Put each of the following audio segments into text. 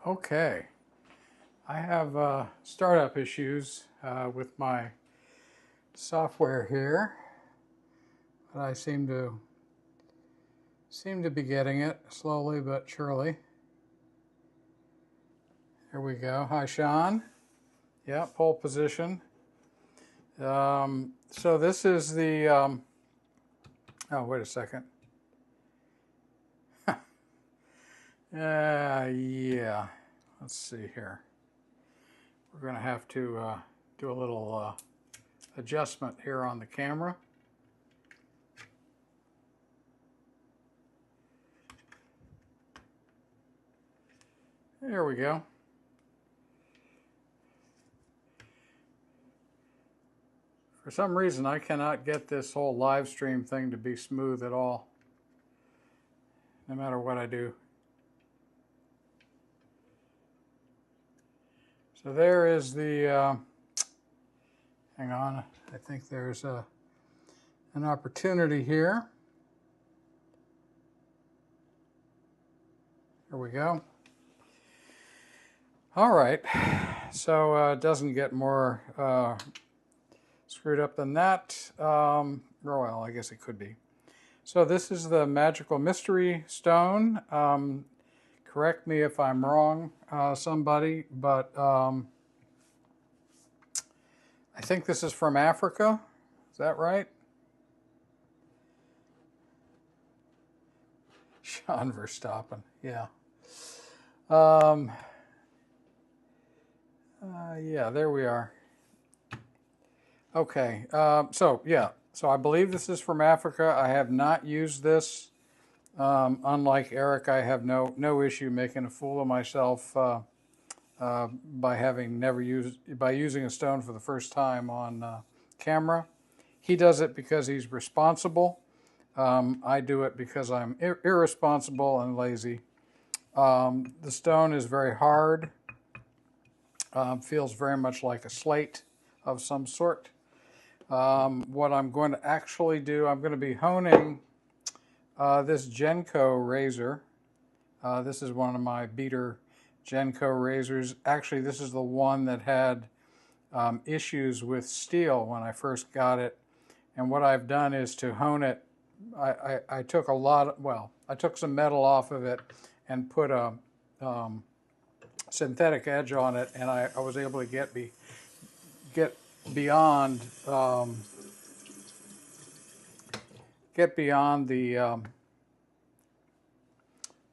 Okay, I have startup issues with my software here, but I seem to be getting it slowly but surely. Here we go. Hi, Sean. Yeah, pole position. So this is the. Oh, wait a second. Yeah. Let's see here. We're going to have to do a little adjustment here on the camera. There we go. For some reason, I cannot get this whole live stream thing to be smooth at all, no matter what I do. So there is the, hang on, I think there's an opportunity here. Here we go. All right, so it doesn't get more screwed up than that. Well, I guess it could be. So this is the Magical Mystery Stone. Correct me if I'm wrong, somebody, but I think this is from Africa. Is that right? Sean Verstappen, yeah. Yeah, there we are. Okay, so I believe this is from Africa. I have not used this. Unlike Eric, I have no issue making a fool of myself by using a stone for the first time on camera. He does it because he's responsible. I do it because I'm irresponsible and lazy. The stone is very hard. Feels very much like a slate of some sort. What I'm going to actually do, I'm going to be honing this Genco razor. This is one of my beater Genco razors. Actually, this is the one that had issues with steel when I first got it. And what I've done is to hone it. I took I took some metal off of it and put a synthetic edge on it, and I was able to get beyond the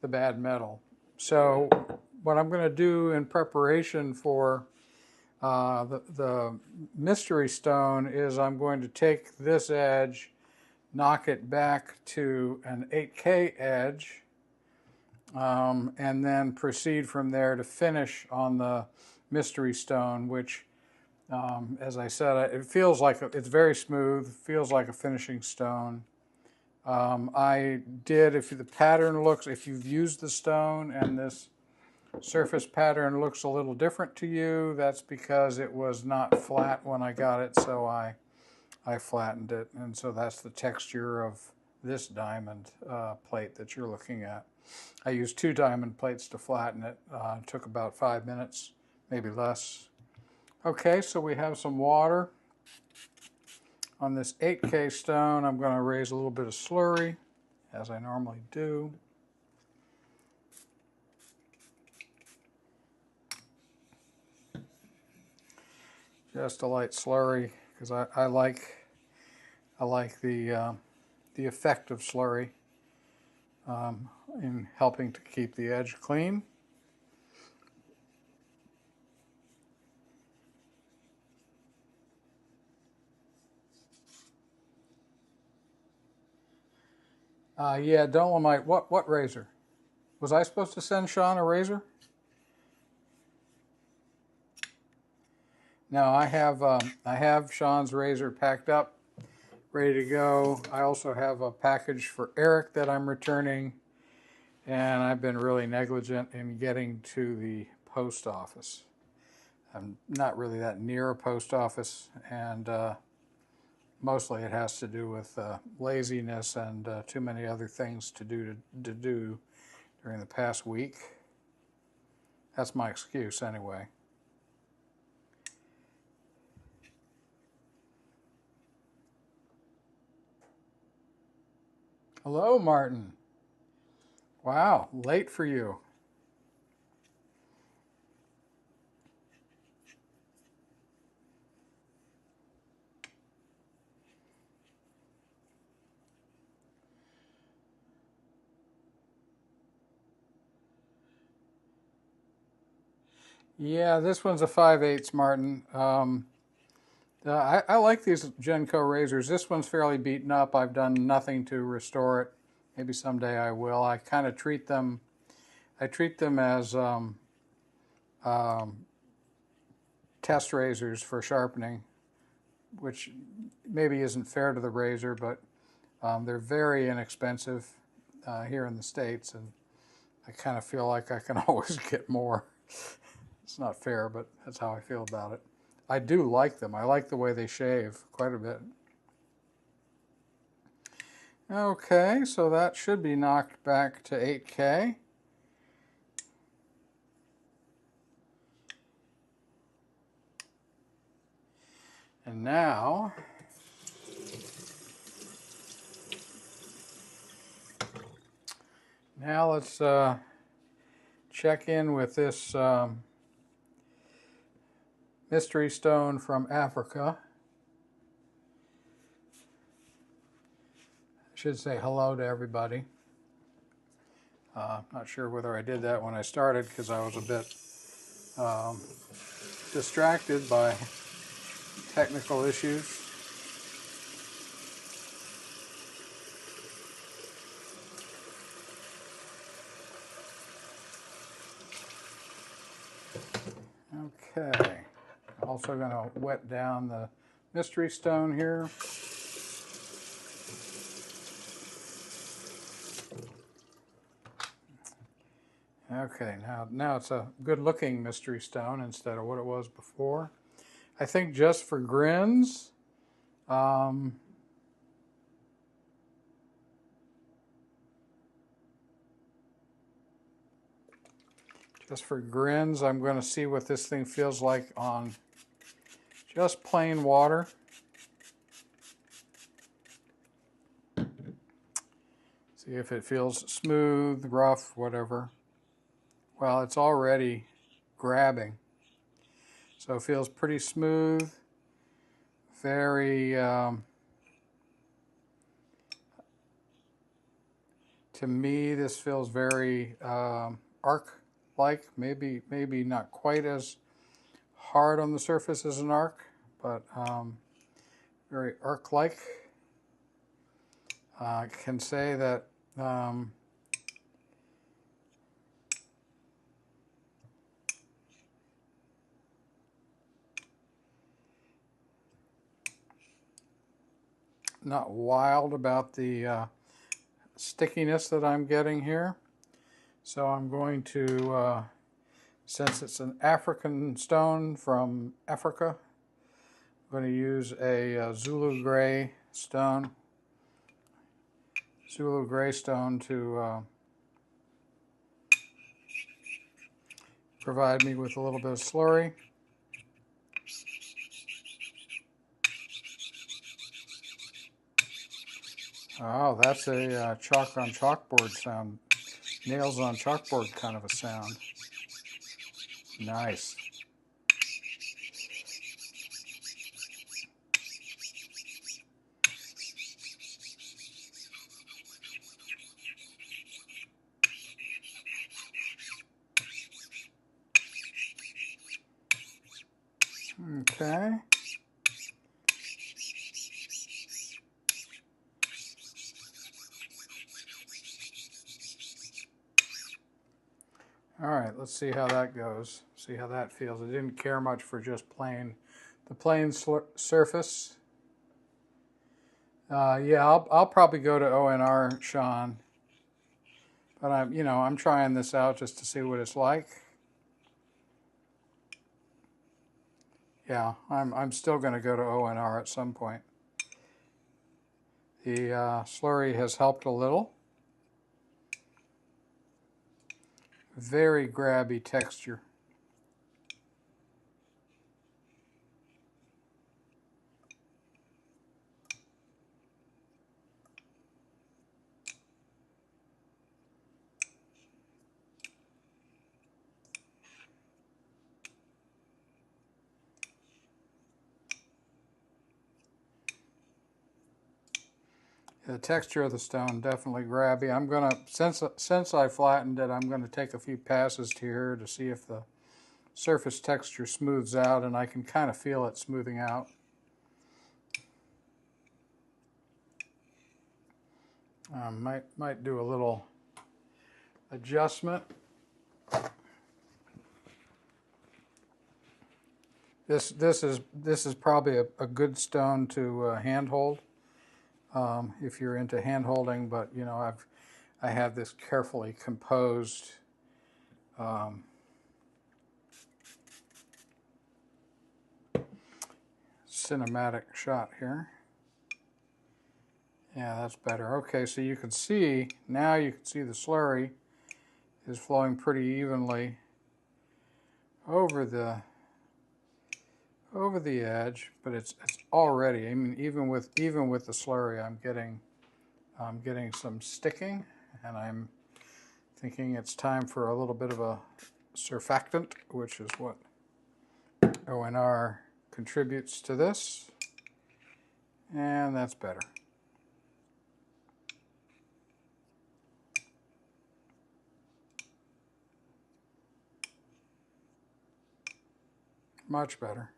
bad metal. So what I'm going to do in preparation for the mystery stone is I'm going to take this edge, knock it back to an 8K edge, and then proceed from there to finish on the mystery stone, which, as I said, it feels like it's very smooth, feels like a finishing stone. If you've used the stone and this surface pattern looks a little different to you, that's because it was not flat when I got it, so I flattened it, and so that's the texture of this diamond plate that you're looking at. I used 2 diamond plates to flatten it. It took about 5 minutes, maybe less. Okay, so we have some water. On this 8K stone, I'm going to raise a little bit of slurry, as I normally do. Just a light slurry, because I like the effect of slurry in helping to keep the edge clean. Yeah, Dolomite. What razor? Was I supposed to send Sean a razor? No, I have Sean's razor packed up, ready to go. I also have a package for Eric that I'm returning, and I've been really negligent in getting to the post office. I'm not really that near a post office, and mostly it has to do with laziness and too many other things to do during the past week. That's my excuse anyway. Hello, Martin. Wow, late for you. Yeah, this one's a 5/8, Martin. I like these Genco razors. This one's fairly beaten up. I've done nothing to restore it. Maybe someday I will. I kind of treat them. I treat them as test razors for sharpening, which maybe isn't fair to the razor, but they're very inexpensive here in the States, and I kind of feel like I can always get more. It's not fair, but that's how I feel about it. I do like them. I like the way they shave quite a bit. Okay, so that should be knocked back to 8K. And now, let's check in with this mystery stone from Africa. I should say hello to everybody. Not sure whether I did that when I started because I was a bit distracted by technical issues. Okay, also going to wet down the mystery stone here. Okay, now it's a good-looking mystery stone instead of what it was before. I think just for grins, I'm going to see what this thing feels like on just plain water. See if it feels smooth, rough, whatever. Well, it's already grabbing. So it feels pretty smooth, very, to me, this feels very arc-like, maybe not quite as hard on the surface as an arc, but very arc-like. I can say that not wild about the stickiness that I'm getting here. So I'm going to, since it's an African stone from Africa, I'm going to use a Zulu gray stone. Zulu gray stone to provide me with a little bit of slurry. Oh, that's a chalk on chalkboard sound. Nails on chalkboard kind of a sound. Nice. Okay. All right, let's see how that goes. See how that feels. I didn't care much for just the plain surface. Yeah, I'll probably go to ONR, Sean. But I'm trying this out just to see what it's like. Yeah, I'm still going to go to ONR at some point. The slurry has helped a little. Very grabby texture. The texture of the stone definitely grabby. I'm gonna, since I flattened it, I'm gonna take a few passes here to see if the surface texture smooths out, and I can kind of feel it smoothing out. Might do a little adjustment. This is probably a good stone to hand hold if you're into hand holding. But you know, I have this carefully composed cinematic shot here. Yeah, that's better. Okay, so you can see now. You can see the slurry is flowing pretty evenly over the edge, but it's already. I mean, even with the slurry, I'm getting some sticking, and I'm thinking it's time for a little bit of a surfactant, which is what ONR contributes to this, and that's better. Much better.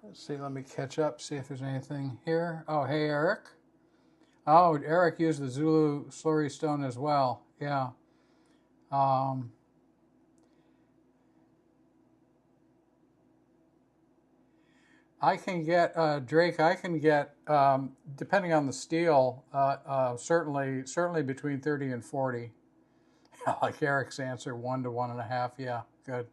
Let's see, let me catch up, see if there's anything here. Oh, hey, Eric. Oh, Eric used the Zulu slurry stone as well. Yeah. I can get, Drake, I can get, depending on the steel, certainly between 30 and 40. Like Eric's answer, 1 to 1.5. Yeah, good.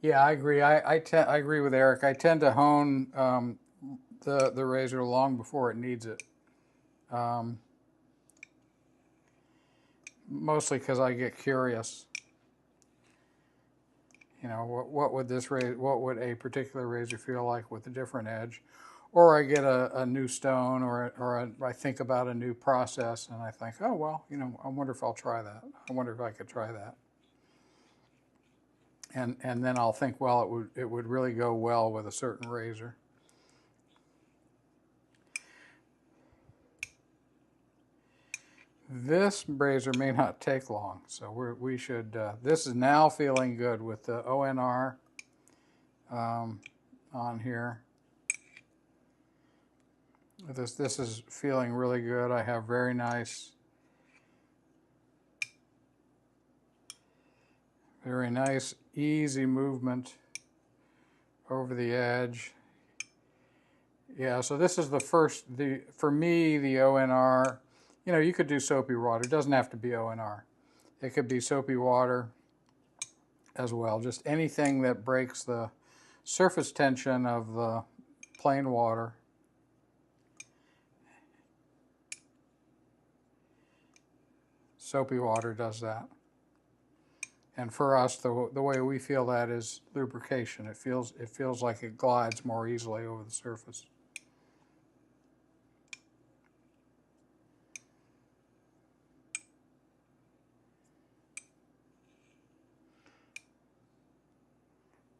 Yeah, I agree. I agree with Eric. I tend to hone the razor long before it needs it. Mostly because I get curious. You know, what would what would a particular razor feel like with a different edge? Or I get a new stone, or I think about a new process, and I think, oh well, you know, I wonder if I'll try that. I wonder if I could try that. And then I'll think, well, it would really go well with a certain razor. This razor may not take long, so we should. This is now feeling good with the ONR on here. This is feeling really good. I have very nice, easy movement over the edge. Yeah, so this is the first. For me, the ONR. You know, you could do soapy water. It doesn't have to be ONR. It could be soapy water as well. Just anything that breaks the surface tension of the plain water. Soapy water does that. And for us, the way we feel that is lubrication. It feels like it glides more easily over the surface.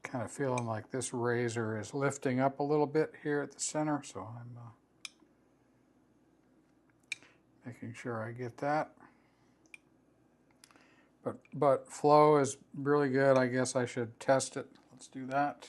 Kind of feeling like this razor is lifting up a little bit here at the center, so I'm making sure I get that. But flow is really good. I guess I should test it. Let's do that.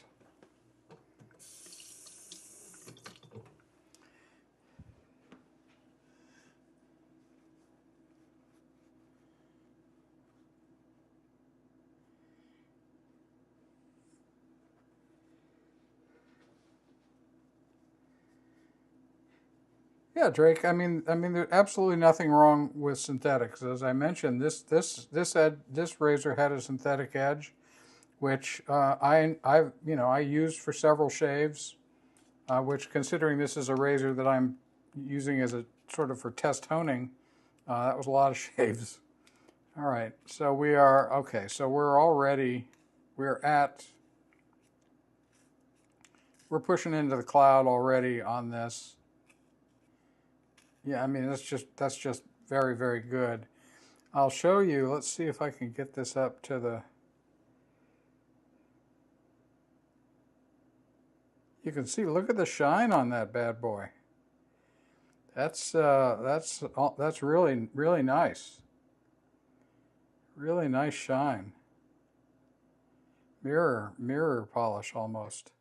Yeah, Drake. I mean, there's absolutely nothing wrong with synthetics. As I mentioned, this razor had a synthetic edge, which I used for several shaves. Which, considering this is a razor that I'm using as a sort of for test honing, that was a lot of shaves. All right, so we are okay. So we're already we're pushing into the cloud already on this. Yeah, I mean, that's just very, very good. I'll show you. Let's see if I can get this up to the. You can see. Look at the shine on that bad boy. That's really really nice. Really nice shine. Mirror polish almost.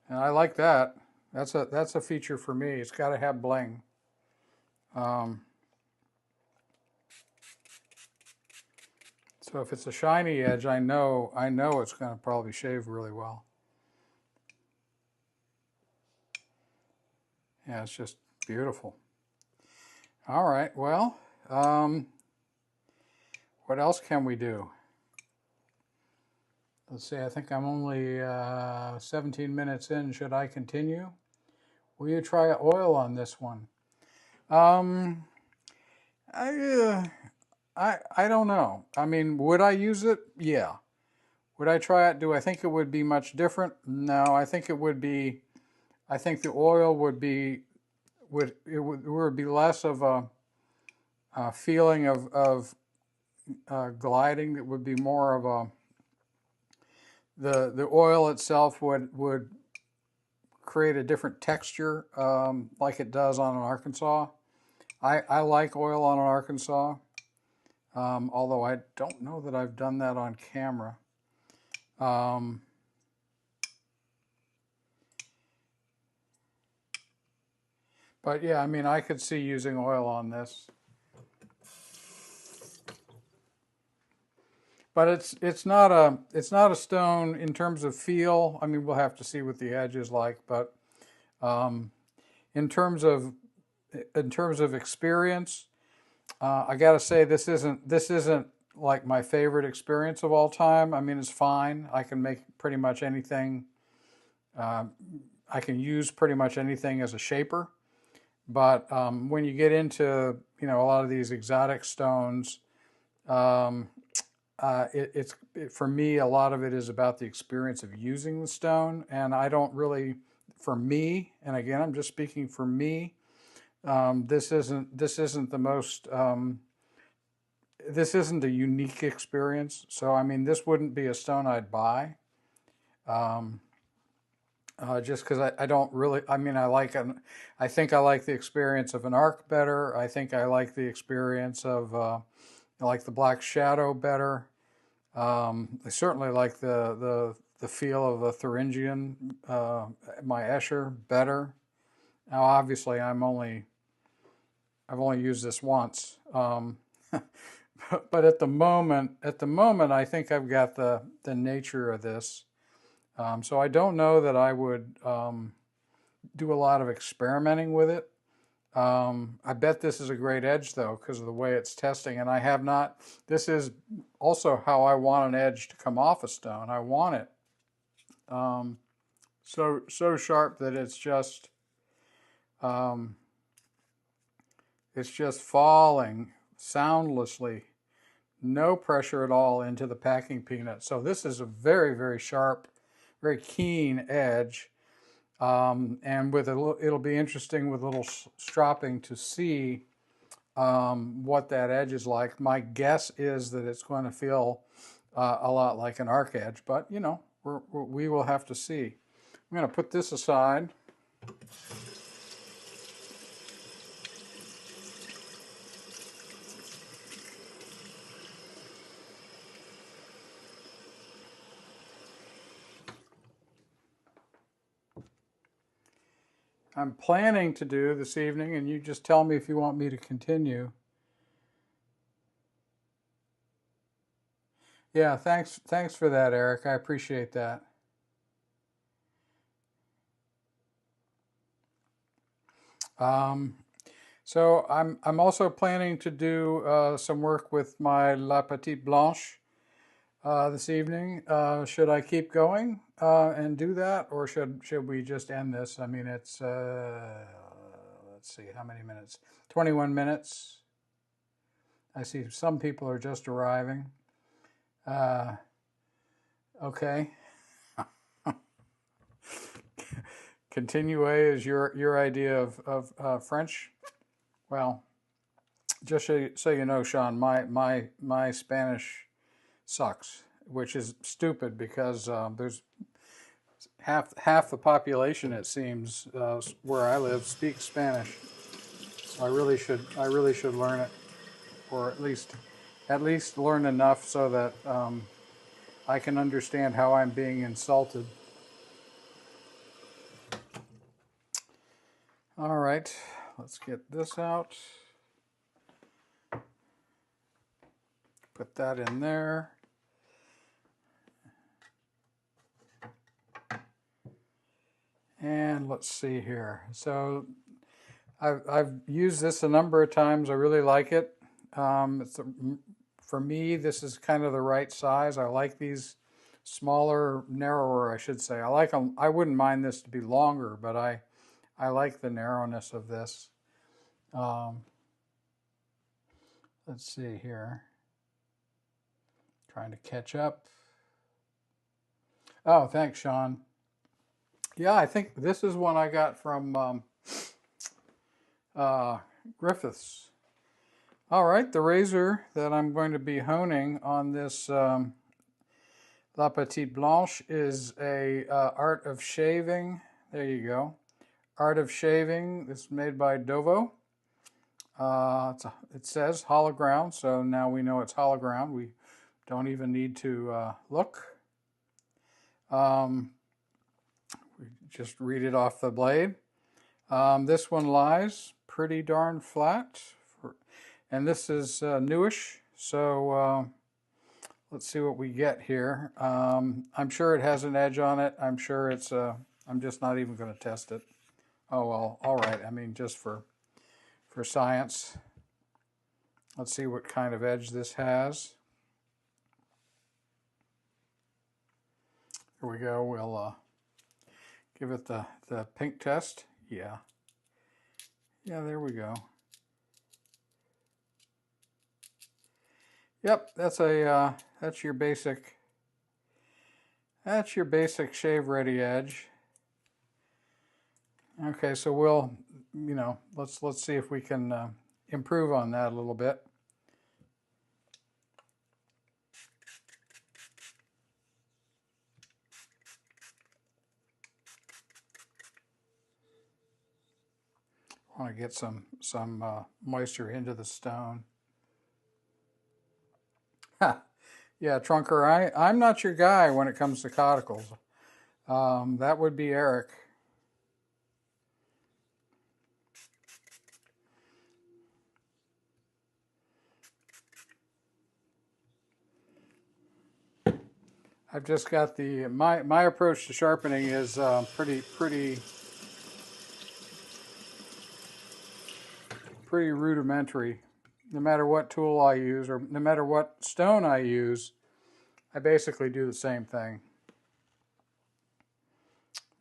And I like that. That's a feature for me. It's got to have bling. Um, so if it's a shiny edge, I know it's going to probably shave really well. Yeah, it's just beautiful. All right, well, what else can we do? Let's see, I think I'm only 17 minutes in. Should I continue? Will you try oil on this one? Um, I don't know. I mean, would I use it? Yeah. Would I try it? Do I think it would be much different? No, I think it would be. I think the oil would be would be less of a feeling of gliding. It would be more of a the oil itself would create a different texture, like it does on an Arkansas. I like oil on an Arkansas, although I don't know that I've done that on camera. But yeah, I mean, I could see using oil on this. But it's not a stone in terms of feel. I mean, we'll have to see what the edge is like. But um, in terms of experience, I got to say this isn't like my favorite experience of all time. I mean, it's fine. I can make pretty much anything. I can use pretty much anything as a shaper. But when you get into a lot of these exotic stones, for me, a lot of it is about the experience of using the stone, and I don't really, for me, and again, I'm just speaking for me. This isn't the most. This isn't a unique experience. So I mean, this wouldn't be a stone I'd buy. Just because I don't really, I mean, I think I like the experience of an arc better. I think I like the experience of, I like the Black Shadow better. I certainly like the feel of a Thuringian, my Escher better. Now, obviously, I've only used this once, but at the moment, I think I've got the nature of this. So I don't know that I would do a lot of experimenting with it. I bet this is a great edge though because of the way it's testing, and I have not. This is also how I want an edge to come off a stone. I want it so sharp that it's just falling soundlessly, no pressure at all into the packing peanut. So this is a very, very sharp, very keen edge. And with it'll be interesting with a little stropping to see what that edge is like. My guess is that it's going to feel a lot like an arc edge, but we will have to see. I'm going to put this aside. I'm planning to do this evening, and you just tell me if you want me to continue. Yeah, thanks for that, Eric. I appreciate that. So I'm also planning to do some work with my La Petite Blanche this evening. Should I keep going and do that, or should we just end this? I mean, it's let's see, how many minutes? 21 minutes. I see some people are just arriving. Okay. Continue is your idea of French. Well, just so you know, Sean, my Spanish sucks, which is stupid because there's half the population, it seems, where I live speaks Spanish. So I really should learn it, or at least learn enough so that I can understand how I'm being insulted. All right, let's get this out. Put that in there. And let's see here. So I've used this a number of times. I really like it. For me, this is kind of the right size. I like these smaller, narrower, I should say. I like them. I wouldn't mind this to be longer, but I like the narrowness of this. Let's see here. Trying to catch up. Oh, thanks, Sean. Yeah, I think this is one I got from Griffiths. All right, the razor that I'm going to be honing on this La Petite Blanche is a Art of Shaving. There you go. Art of Shaving. This is made by Dovo. It says hollow ground, so now we know it's hollow ground. We don't even need to look. We just read it off the blade. This one lies pretty darn flat. And this is newish, so let's see what we get here. I'm sure it has an edge on it. I'm sure it's, I'm just not even going to test it. Oh, well, all right. I mean, just for science. Let's see what kind of edge this has. Here we go. We'll give it the pink test. Yeah. Yeah, there we go. Yep, that's your basic shave ready edge. Okay, so we'll, let's see if we can improve on that a little bit. I want to get some moisture into the stone. Yeah, Trunker, I'm not your guy when it comes to cauticles. That would be Eric. I've just got my approach to sharpening is pretty rudimentary. No matter what tool I use or no matter what stone I use, I basically do the same thing.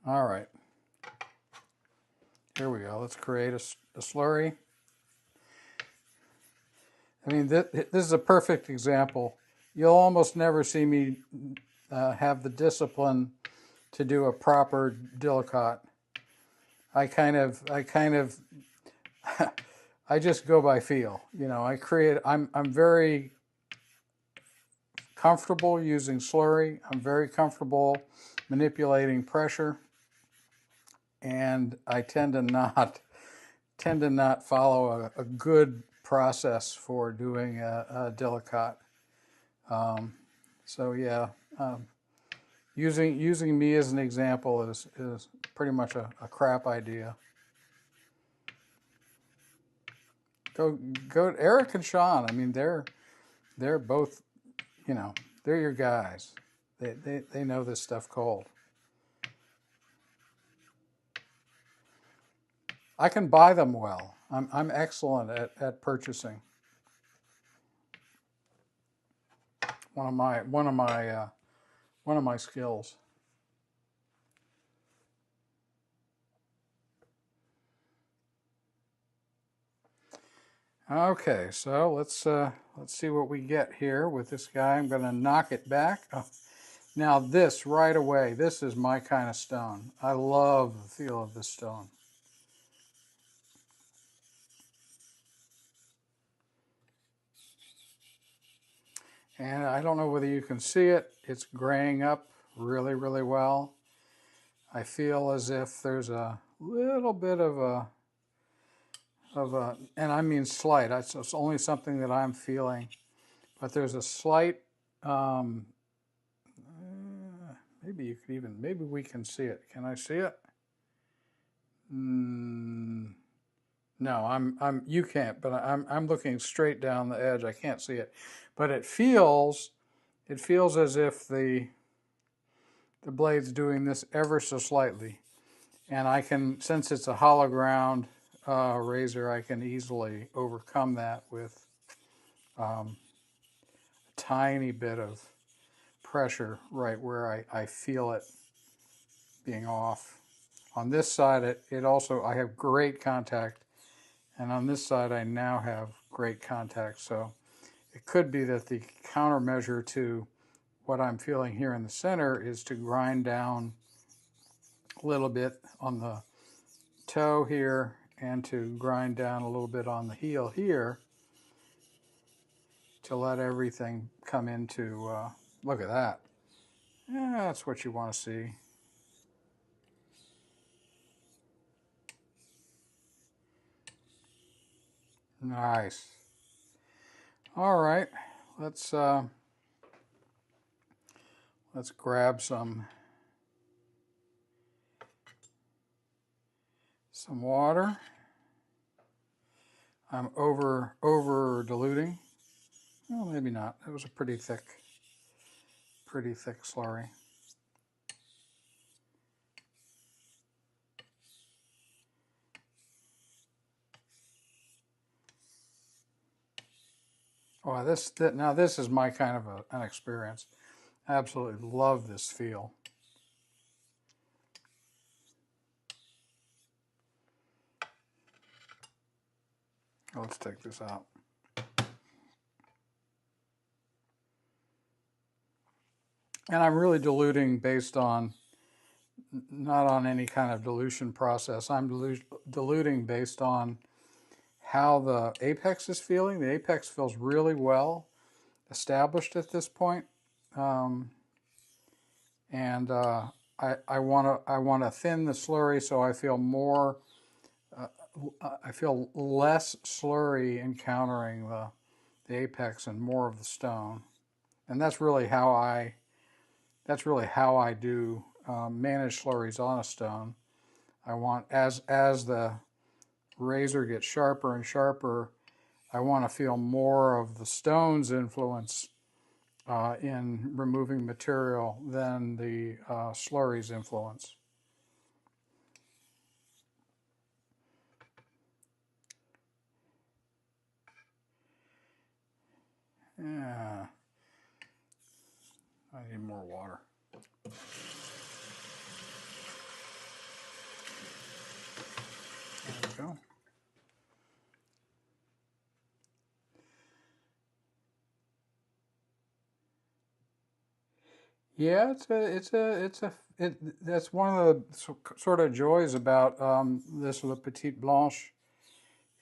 All right. Here we go. Let's create a slurry. I mean, this is a perfect example. You'll almost never see me have the discipline to do a proper delicate. I just go by feel. I'm very comfortable using slurry. I'm very comfortable manipulating pressure, and I tend to not follow a good process for doing a delicate. So yeah, using me as an example is pretty much a crap idea. Go Eric and Sean. I mean, they're both, they're your guys. They know this stuff cold. I can buy them well. I'm excellent at purchasing. One of my skills. Okay, so let's see what we get here with this guy. I'm going to knock it back. Oh, Now this right away, this is my kind of stone. I love the feel of this stone. And I don't know whether you can see it. It's graying up really, really well. I feel as if there's a little bit of a, and I mean slight. It's only something that I'm feeling, but there's a slight. Um, maybe you could even. Maybe we can see it. Can I see it? No, you can't, but I'm looking straight down the edge. I can't see it, but it feels as if the blade's doing this ever so slightly, and I can, since it's a hollow ground razor, I can easily overcome that with a tiny bit of pressure right where I feel it being off. On this side, it also, I have great contact, and on this side I now have great contact, so it could be that the countermeasure to what I'm feeling here in the center is to grind down a little bit on the toe here and to grind down a little bit on the heel here to let everything come into, look at that. Yeah, that's what you want to see. Nice. All right, let's grab some water. I'm over diluting. Well, maybe not. It was a pretty thick slurry. Oh, now this is my kind of an experience. I absolutely love this feel. Let's take this out. And I'm really diluting based on, not on any kind of dilution process. I'm diluting based on how the apex is feeling. The apex feels really well established at this point. And I want to thin the slurry so I feel more, I feel less slurry encountering the apex and more of the stone. And that's really how I do manage slurries on a stone. I want, as the razor gets sharper and sharper, I want to feel more of the stone's influence in removing material than the slurry's influence. Yeah, I need more water. There we go. Yeah, that's one of the sort of joys about this Le Petite Blanche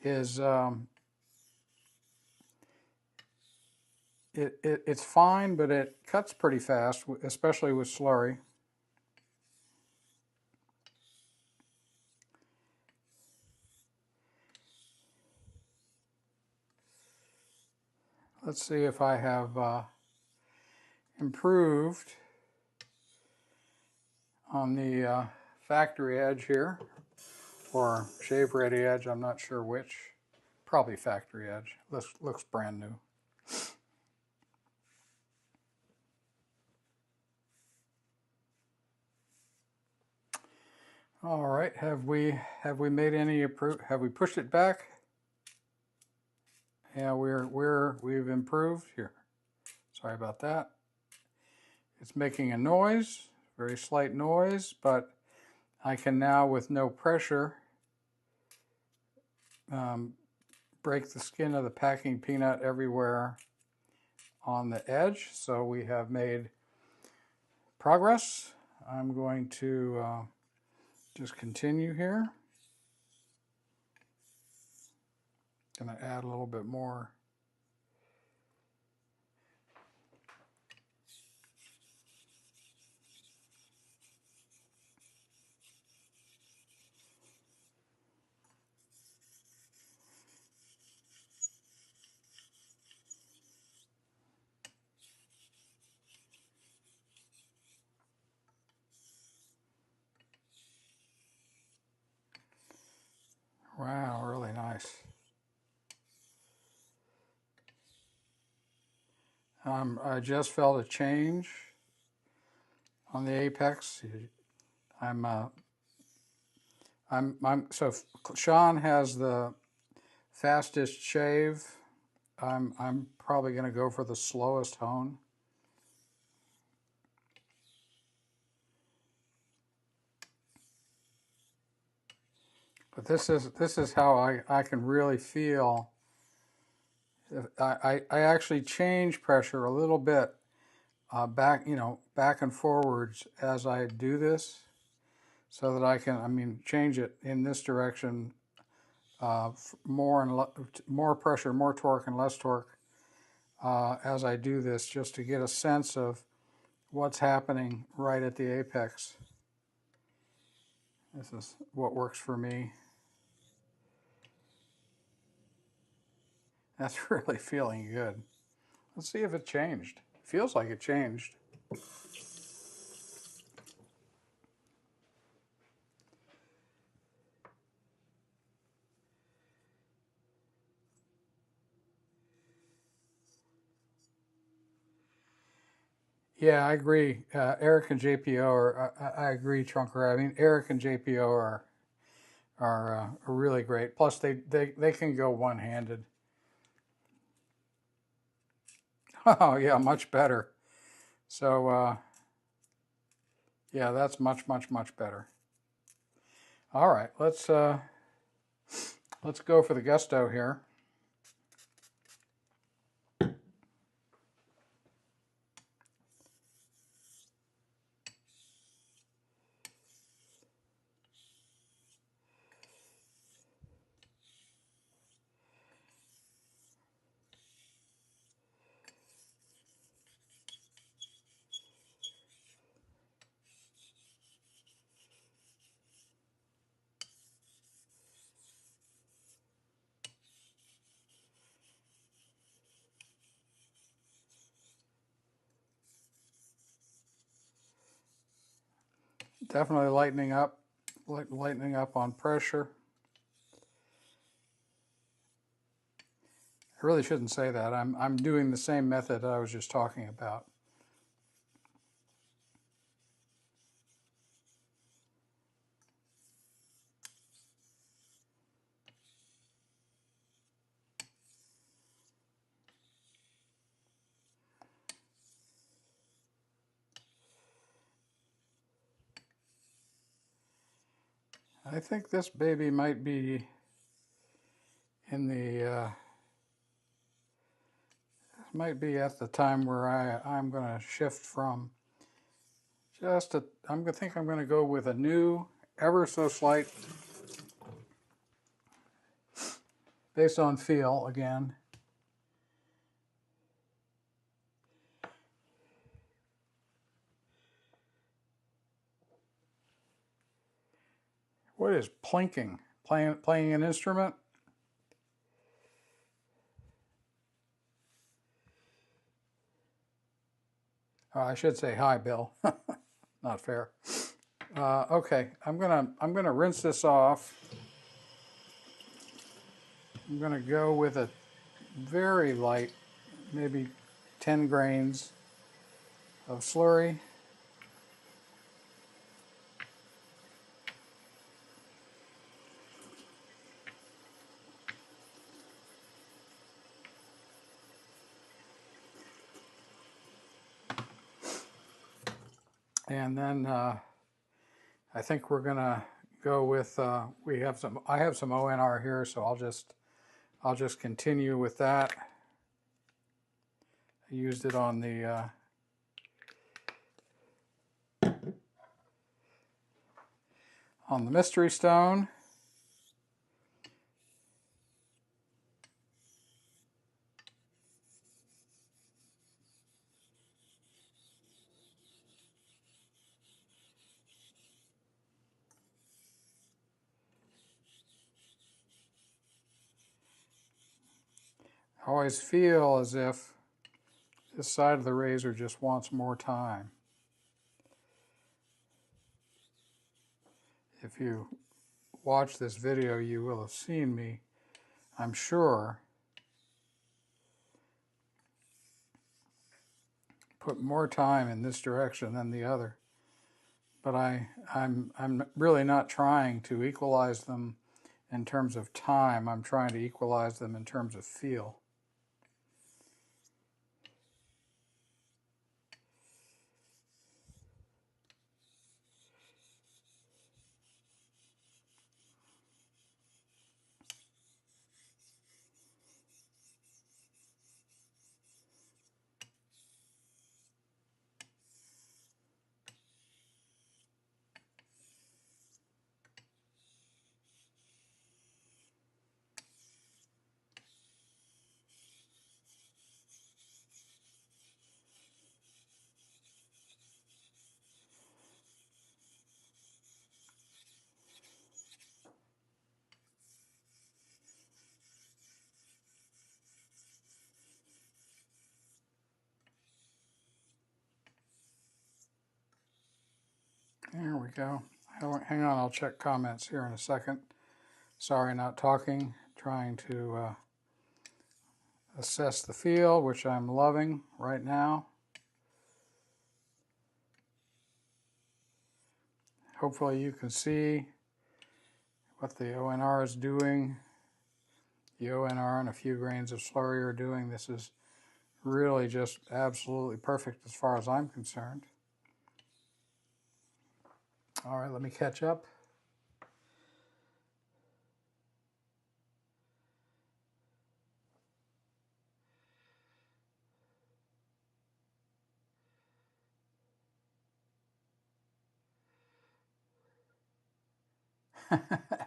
is it's fine, but it cuts pretty fast, especially with slurry. Let's see if I have improved on the factory edge here, or shave ready edge, I'm not sure which. Probably factory edge. Looks brand new. All right, have we made any have we pushed it back? Yeah, we've improved here. Sorry about that. It's making a noise, very slight noise, but I can now, with no pressure, break the skin of the packing peanut everywhere on the edge. So we have made progress. I'm going to just continue here. Going to add a little bit more. Wow, really nice. I just felt a change on the apex. So Sean has the fastest shave. I'm probably going to go for the slowest hone. But this is how I can really feel. I actually change pressure a little bit back and forwards as I do this, so that I can change it in this direction, more pressure, more torque, and less torque as I do this, just to get a sense of what's happening right at the apex. This is what works for me. That's really feeling good. Let's see if it changed. Feels like it changed. Yeah, I agree. Eric and JPO are. I agree, Trunker. I mean, Eric and JPO are really great. Plus, they can go one-handed. Oh yeah, much better. So yeah, that's much better. All right, let's go for the gusto here. Definitely lightening up on pressure. I really shouldn't say that. I'm doing the same method I was just talking about. I think this baby might be in the might be at the time where I'm going to shift from I'm going to think I'm going to go with a new, ever so slight, based on feel again. What is plinking? Playing an instrument? I should say hi, Bill. Not fair. Okay, I'm gonna rinse this off. I'm gonna go with a very light, maybe 10 grains of slurry. And then I think we're gonna go with I have some ONR here, so I'll just continue with that. I used it on the on the mystery stone. I always feel as if this side of the razor just wants more time. If you watch this video, you will have seen me, I'm sure, put more time in this direction than the other. But I'm really not trying to equalize them in terms of time. I'm trying to equalize them in terms of feel. There we go. Hang on, I'll check comments here in a second. Sorry, not talking. Trying to assess the feel, which I'm loving right now. Hopefully you can see what the ONR is doing. The ONR and a few grains of slurry are doing. This is really just absolutely perfect as far as I'm concerned. All right, let me catch up.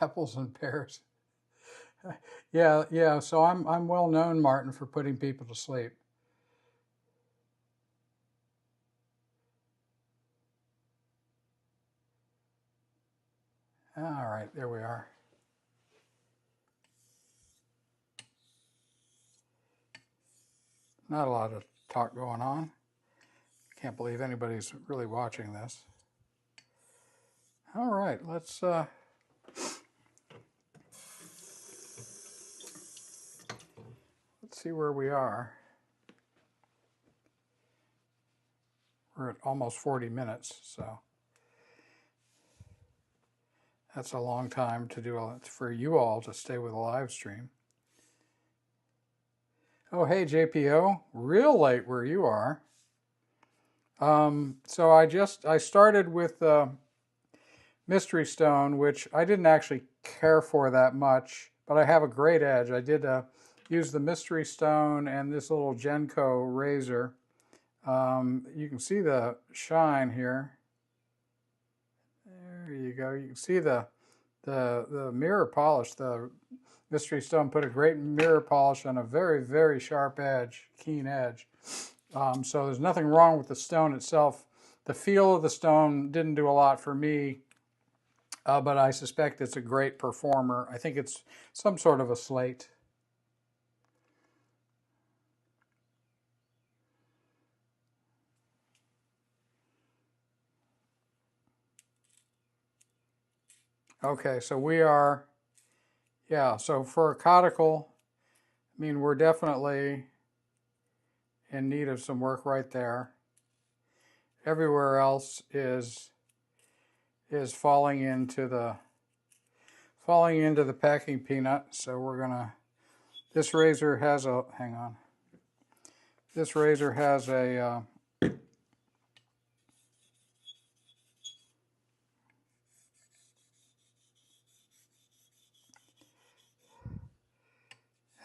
Apples and pears. Yeah. So I'm well known, Martin, for putting people to sleep. All right, there we are. Not a lot of talk going on. Can't believe anybody's really watching this. All right, let's see where we are. We're at almost 40 minutes, so that's a long time to do for you all to stay with a live stream. Oh, hey, JPO, real late where you are. So I started with Mystery Stone, which I didn't actually care for that much, but I have a great edge. I did use the Mystery Stone and this little Genco razor. You can see the shine here. There you go. You can see the mirror polish. The Mystery Stone put a great mirror polish on a very, very sharp edge, keen edge. So there's nothing wrong with the stone itself. The feel of the stone didn't do a lot for me, but I suspect it's a great performer. I think it's some sort of a slate. Okay, so we are, yeah, so for a caudicle, I mean, we're definitely in need of some work right there. Everywhere else is falling into the packing peanut. So we're gonna, this razor has a, hang on. This razor has a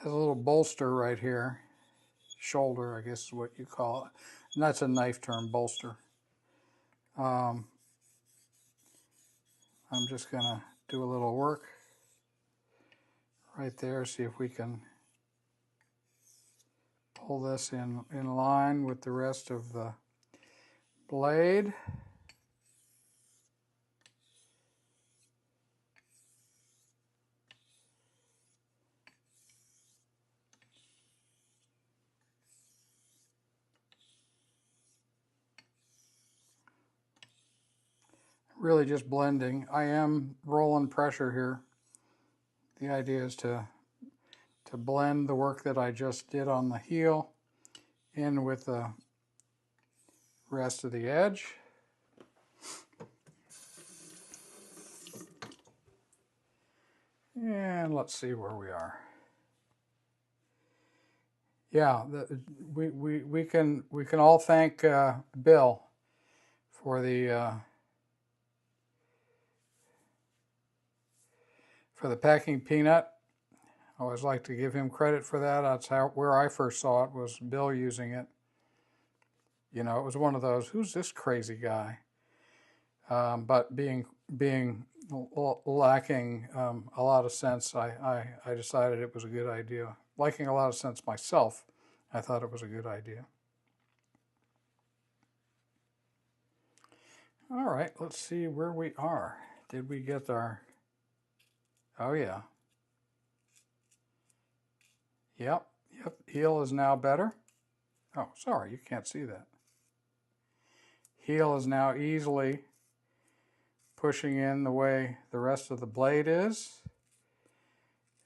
little bolster right here. Shoulder, I guess is what you call it. And that's a knife term, bolster. I'm just going to do a little work right there, see if we can pull this in line with the rest of the blade. Really just blending. I am rolling pressure here. The idea is to blend the work that I just did on the heel in with the rest of the edge. And let's see where we are. Yeah, we can all thank Bill for the packing peanut. I always like to give him credit for that. That's where I first saw it, was Bill using it. You know, it was one of those, who's this crazy guy? But being lacking a lot of sense, I decided it was a good idea. Liking a lot of sense myself, I thought it was a good idea. All right, let's see where we are. Did we get our... Oh, yeah. Yep, heel is now better. Oh, sorry, you can't see that. Heel is now easily pushing in the way the rest of the blade is.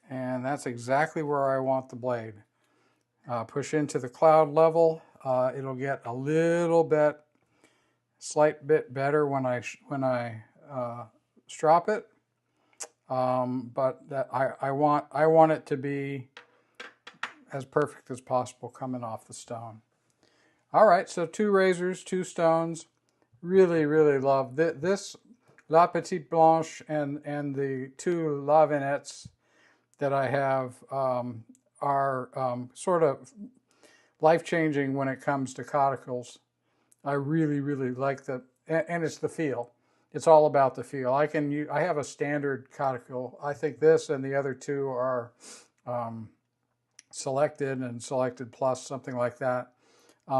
And that's exactly where I want the blade. Push into the cloud level. It'll get a little bit, slight bit better when I strop it. But that I want it to be as perfect as possible coming off the stone. All right, so 2 razors, 2 stones. Really, really love this La Petite Blanche and the 2 La Vinettes that I have are sort of life-changing when it comes to cauticles. I really, really like and it's the feel. It's all about the feel. I have a standard caudicle. I think this and the other 2 are selected and selected plus, something like that.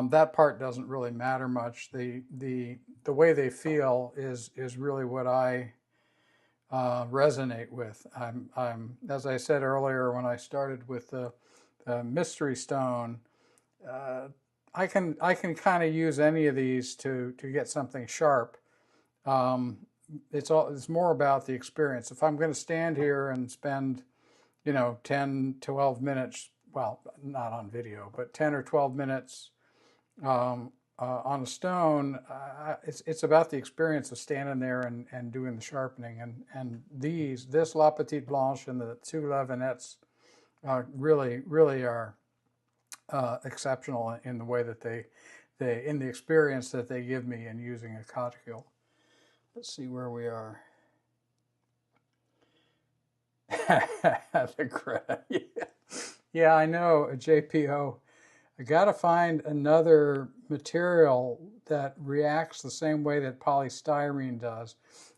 That part doesn't really matter much. The way they feel is really what I resonate with. I'm as I said earlier when I started with the mystery stone. I can kind of use any of these to get something sharp. It's more about the experience. If I'm going to stand here and spend 10, 12 minutes, well, not on video, but 10 or 12 minutes on a stone, it's about the experience of standing there and doing the sharpening. And this La Petite Blanche and the 2 La Vinettes really, really are exceptional in the way that in the experience that they give me in using a caudicle. Let's see where we are. Yeah, I know, a JPO. I got to find another material that reacts the same way that polystyrene does.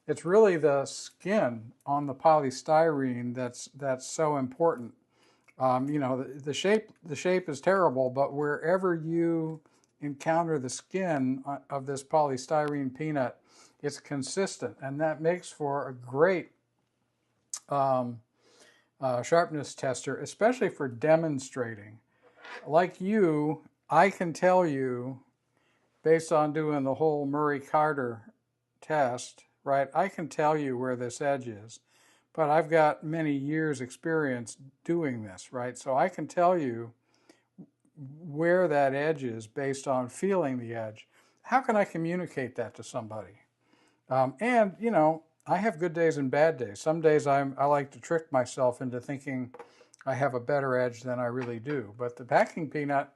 It's really the skin on the polystyrene that's so important. The shape is terrible, but wherever you encounter the skin of this polystyrene peanut, it's consistent, and that makes for a great sharpness tester, especially for demonstrating. Like you, I can tell you, based on doing the whole Murray-Carter test, right, I can tell you where this edge is. But I've got many years experience doing this, right? So I can tell you where that edge is based on feeling the edge. How can I communicate that to somebody? And, I have good days and bad days. Some days I like to trick myself into thinking I have a better edge than I really do. But the packing peanut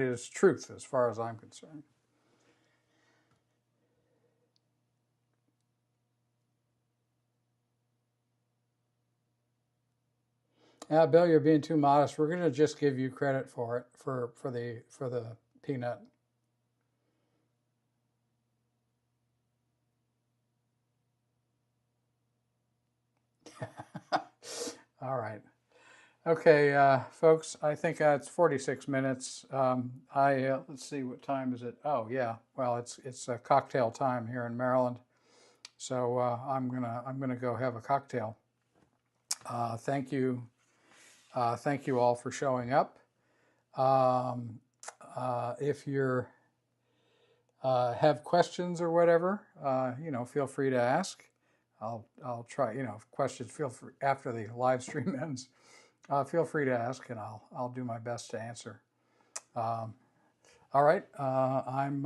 is truth as far as I'm concerned. Yeah, Bill, you're being too modest. We're going to just give you credit for it, for the peanut. All right. Okay, folks, I think it's 46 minutes. Let's see, what time is it? Oh, yeah. Well, it's cocktail time here in Maryland, so I'm gonna go have a cocktail. Thank you, thank you all for showing up. Um, if you're have questions or whatever, feel free to ask. I'll try. If questions, feel free after the live stream ends. Feel free to ask, and I'll do my best to answer. Um, all right, I'm.